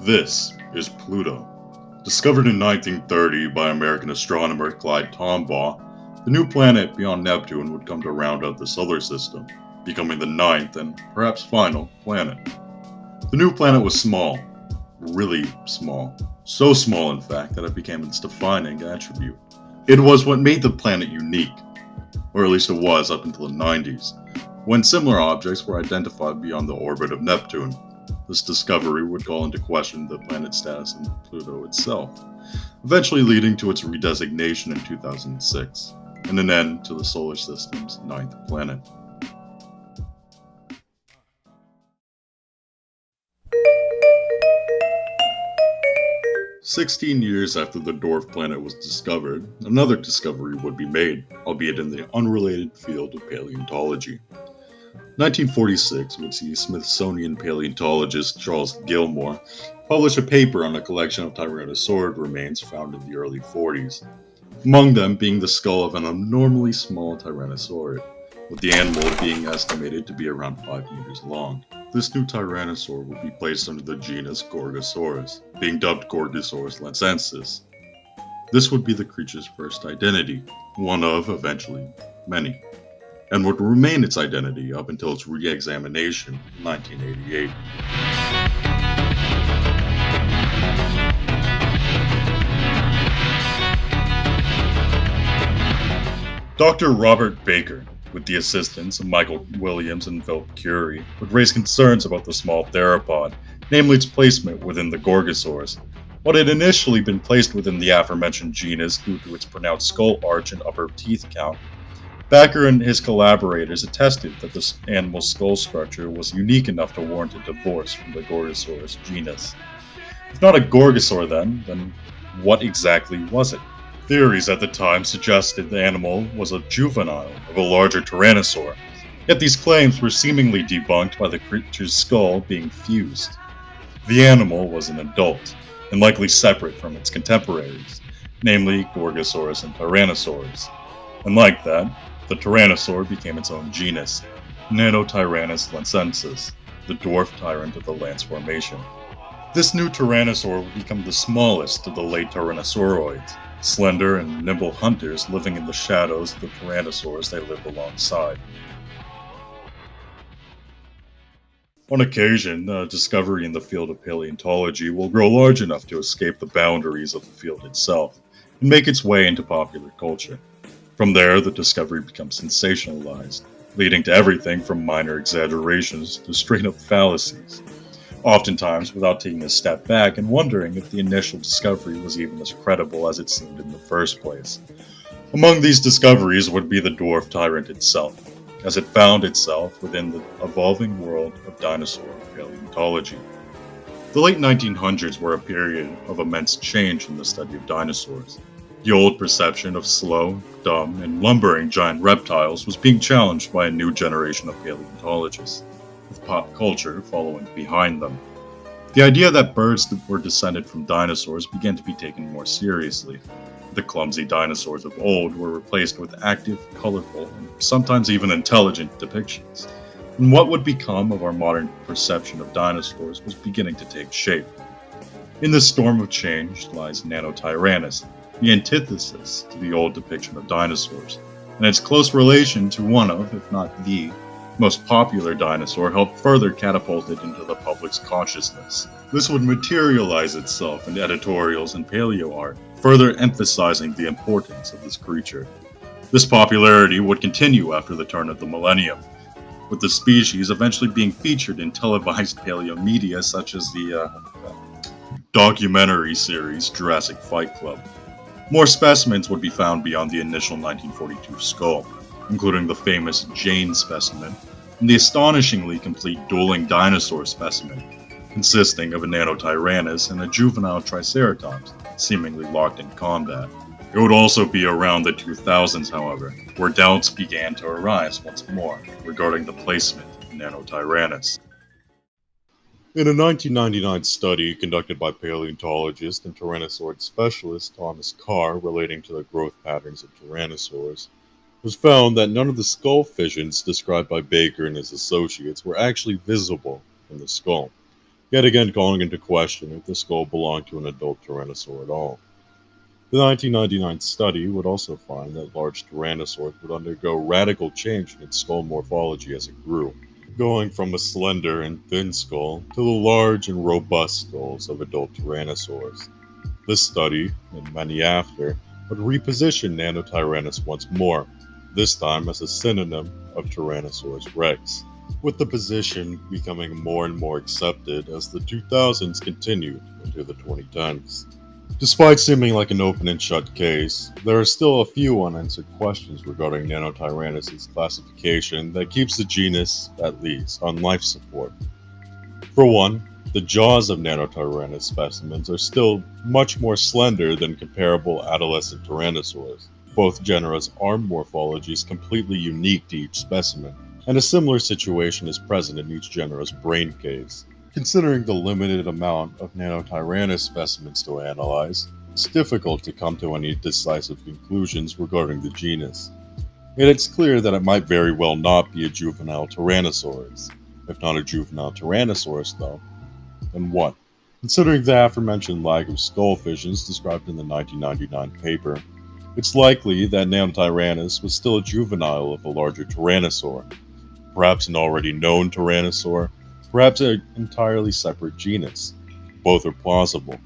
This is Pluto. Discovered in 1930 by American astronomer Clyde Tombaugh, the new planet beyond Neptune would come to round out the solar system, becoming the ninth and perhaps final planet. The new planet was small, really small. So small, in fact, that it became its defining attribute. It was what made the planet unique, or at least it was up until the 90s, when similar objects were identified beyond the orbit of Neptune. This discovery would call into question the planet's status in Pluto itself, eventually leading to its redesignation in 2006, and an end to the solar system's ninth planet. "16 years after the Dwarf planet was discovered, another discovery would be made, albeit in the unrelated field of paleontology. 1946 would see Smithsonian paleontologist Charles Gilmore publish a paper on a collection of Tyrannosaurus remains found in the early 40s, among them being the skull of an abnormally small Tyrannosaurus, with the animal being estimated to be around 5 meters long. This new Tyrannosaur would be placed under the genus Gorgosaurus, being dubbed Gorgosaurus lancensis. This would be the creature's first identity, one of, eventually, many, and would remain its identity up until its re-examination in 1988. Dr. Robert Bakker, with the assistance of Michael Williams and Philip Curie, would raise concerns about the small theropod, namely its placement within the Gorgosaurus. What had initially been placed within the aforementioned genus due to its pronounced skull arch and upper teeth count, Bakker and his collaborators attested that this animal's skull structure was unique enough to warrant a divorce from the Gorgosaurus genus. If not a Gorgosaur then what exactly was it? Theories at the time suggested the animal was a juvenile of a larger Tyrannosaur, yet these claims were seemingly debunked by the creature's skull being fused. The animal was an adult, and likely separate from its contemporaries, namely Gorgosaurus and Tyrannosaurus. And like that, the Tyrannosaur became its own genus, Nanotyrannus lancensis, the dwarf tyrant of the Lance Formation. This new Tyrannosaur would become the smallest of the late Tyrannosauroids, slender and nimble hunters living in the shadows of the Tyrannosaurs they lived alongside. On occasion, a discovery in the field of paleontology will grow large enough to escape the boundaries of the field itself and make its way into popular culture. From there, the discovery becomes sensationalized, leading to everything from minor exaggerations to straight-up fallacies, oftentimes without taking a step back and wondering if the initial discovery was even as credible as it seemed in the first place. Among these discoveries would be the dwarf tyrant itself, as it found itself within the evolving world of dinosaur paleontology. The late 1900s were a period of immense change in the study of dinosaurs. The old perception of slow, dumb, and lumbering giant reptiles was being challenged by a new generation of paleontologists, with pop culture following behind them. The idea that birds were descended from dinosaurs began to be taken more seriously. The clumsy dinosaurs of old were replaced with active, colorful, and sometimes even intelligent depictions. And what would become of our modern perception of dinosaurs was beginning to take shape. In this storm of change lies Nanotyrannus, the antithesis to the old depiction of dinosaurs, and its close relation to one of, if not the, most popular dinosaur helped further catapult it into the public's consciousness. This would materialize itself in editorials and paleo art, further emphasizing the importance of this creature. This popularity would continue after the turn of the millennium, with the species eventually being featured in televised paleo media such as the documentary series Jurassic Fight Club. More specimens would be found beyond the initial 1942 skull, including the famous Jane specimen and the astonishingly complete dueling dinosaur specimen, consisting of a Nanotyrannus and a juvenile Triceratops, seemingly locked in combat. It would also be around the 2000s, however, where doubts began to arise once more regarding the placement of Nanotyrannus. In a 1999 study conducted by paleontologist and Tyrannosaur specialist Thomas Carr relating to the growth patterns of tyrannosaurs, it was found that none of the skull fissions described by Bakker and his associates were actually visible in the skull. yet again calling into question if the skull belonged to an adult tyrannosaur at all. The 1999 study would also find that large tyrannosaurs would undergo radical change in its skull morphology as it grew, going from a slender and thin skull to the large and robust skulls of adult tyrannosaurs. This study, and many after, would reposition Nanotyrannus once more, this time as a synonym of Tyrannosaurus rex, with the position becoming more and more accepted as the 2000s continued into the 2010s. Despite seeming like an open and shut case, there are still a few unanswered questions regarding Nanotyrannus' classification that keeps the genus, at least, on life support. For one, the jaws of Nanotyrannus specimens are still much more slender than comparable adolescent tyrannosaurs. Both genera's arm morphology is completely unique to each specimen, and a similar situation is present in each genera's brain case. Considering the limited amount of Nanotyrannus specimens to analyze, it's difficult to come to any decisive conclusions regarding the genus. Yet it's clear that it might very well not be a juvenile Tyrannosaurus. If not a juvenile Tyrannosaurus, though, then what? Considering the aforementioned lack of skull fissions described in the 1999 paper, it's likely that Nanotyrannus was still a juvenile of a larger Tyrannosaur, perhaps an already known Tyrannosaur, perhaps an entirely separate genus. Both are plausible.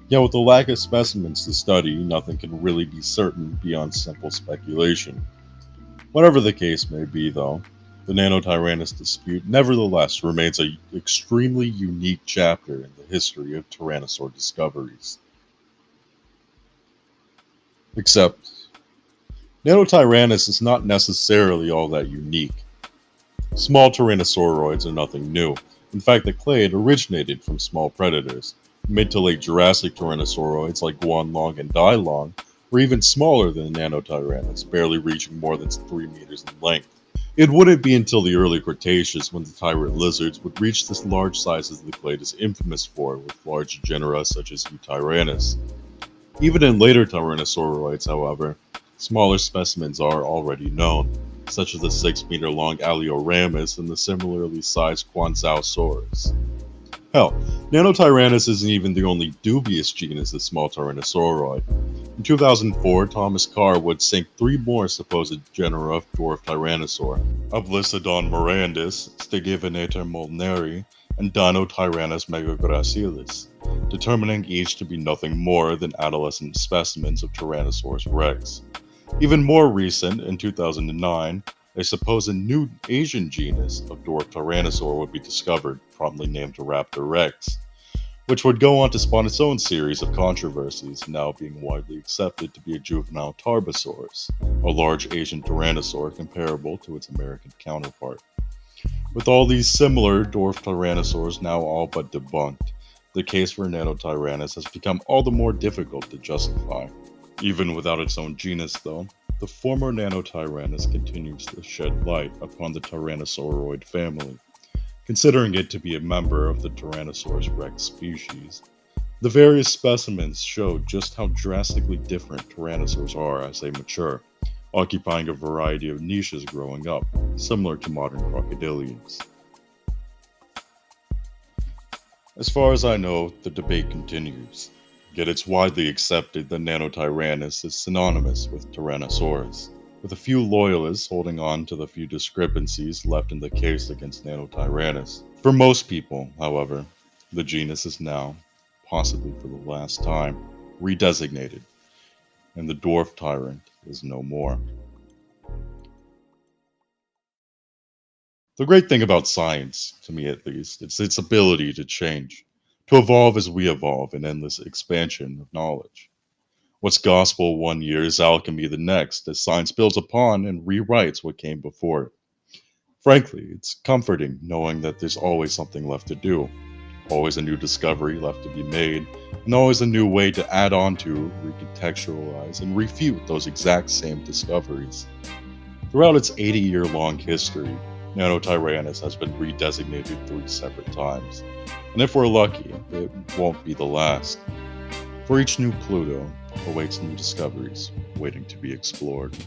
Yet with the lack of specimens to study, nothing can really be certain beyond simple speculation. Whatever the case may be, though, the Nanotyrannus dispute nevertheless remains an extremely unique chapter in the history of Tyrannosaur discoveries. Except, Nanotyrannus is not necessarily all that unique. Small tyrannosauroids are nothing new. In fact, the clade originated from small predators. Mid to late Jurassic tyrannosauroids like Guanlong and Dailong were even smaller than Nanotyrannus, barely reaching more than 3 meters in length. It wouldn't be until the early Cretaceous when the tyrant lizards would reach the large sizes the clade is infamous for, with large genera such as Tyrannus. Even in later tyrannosauroids, however, smaller specimens are already known, such as the 6-meter long Alioramus and the similarly sized Quanzhousaurus. Hell, Nanotyrannus isn't even the only dubious genus of small tyrannosauroid. In 2004, Thomas Carr would sink 3 more supposed genera of dwarf tyrannosaur: Oblisodon morandus, Stegovenator molneri, and Dinotyrannus megagracilis, determining each to be nothing more than adolescent specimens of Tyrannosaurus rex. Even more recent, in 2009, a supposed new Asian genus of dwarf tyrannosaur would be discovered, promptly named Raptor rex, which would go on to spawn its own series of controversies, now being widely accepted to be a juvenile Tarbosaurus, a large Asian tyrannosaur comparable to its American counterpart. With all these similar dwarf tyrannosaurs now all but debunked, the case for Nanotyrannus has become all the more difficult to justify. Even without its own genus, though, the former Nanotyrannus continues to shed light upon the Tyrannosauroid family, considering it to be a member of the Tyrannosaurus rex species. The various specimens show just how drastically different tyrannosaurs are as they mature, occupying a variety of niches growing up, similar to modern crocodilians. As far as I know, the debate continues, yet it's widely accepted that Nanotyrannus is synonymous with Tyrannosaurus, with a few loyalists holding on to the few discrepancies left in the case against Nanotyrannus. For most people, however, the genus is now, possibly for the last time, redesignated, and the dwarf tyrant is no more. The great thing about science, to me at least, is its ability to change, to evolve as we evolve in endless expansion of knowledge. What's gospel one year is alchemy the next, as science builds upon and rewrites what came before it. Frankly, it's comforting knowing that there's always something left to do, always a new discovery left to be made, and always a new way to add on to, recontextualize, and refute those exact same discoveries. Throughout its 80-year-long history, Nanotyrannus has been redesignated 3 separate times, and if we're lucky, it won't be the last. For each new Pluto awaits new discoveries waiting to be explored.